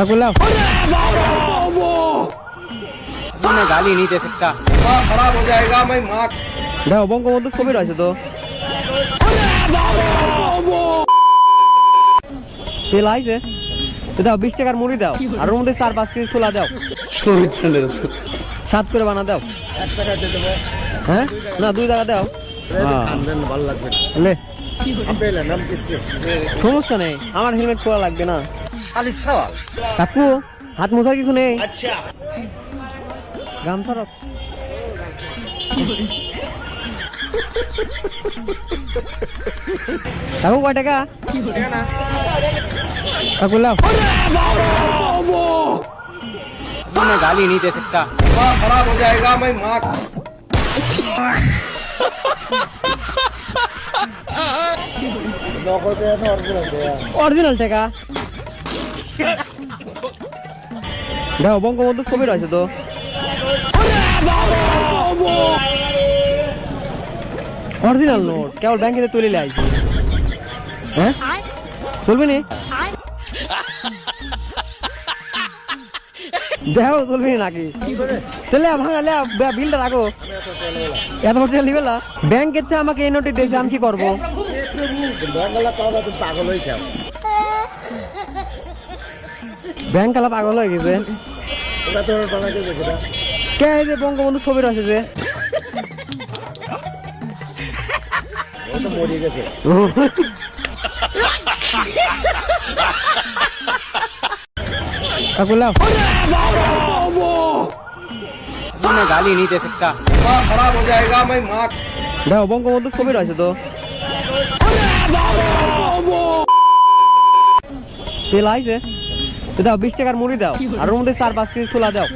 बोला मैं गाली नहीं दे सकता, खराब हो जाएगा। मैं माँ দাও বঙ্গবন্ধু ছবি রয়েছে তো তেল আইছে তো দাও 20 টাকার মুড়ি দাও আর ওর মধ্যে 4-5 কেজি ছোলা দাও সাত করে বানা দাও। 1 টাকা দিয়ে দেবো। হ্যাঁ না 2 টাকা দাও। হ্যাঁ খান ভালো লাগবে। লে আপেলের নাম কিচ্ছে সমস্যা নেই, আমার হেলমেট পরা লাগবে না। 40 সওয়াল। কাকু হাত মোছার কিছু নেই, আচ্ছা গামছা রাখ। কাকু কয় টাকা? কাকু লাও मैं गाली नहीं दे सकता। खराब हो जाएगा। मैं माँ অরিজিনাল টাকা দাও বঙ্গবন্ধু ছবি রয়েছে তো অরিজিনাল নোট কেবল ব্যাংকে তুলে আইছি। হ্যাঁ চলবে নি দেখো চলবে নাকি চলে ভাঙালে বিলটা রাখো। এত বড় তেল নিবে না ব্যাংকের থেকে আমাকে এই নোটে দিয়েছে, আমি কি করবো? পাগল হয়েছে। ব্যাংক কালা পাগল হয়ে গেছে। ওটা তোর বানাতে দেখো না। কে এই যে বঙ্গবন্ধু ছবি রয়েছে যে ও তো মরে গেছে। কাকু লাও मैं गाली नहीं दे सकता। खराब हो जाएगा। मैं माँ দাও বঙ্গবন্ধু ছবি রয়েছে তো তেল আইছে তো দাও 20 টাকার মুড়ি দাও আর ওর মধ্যে 4-5 কেজি ছোলা দাও।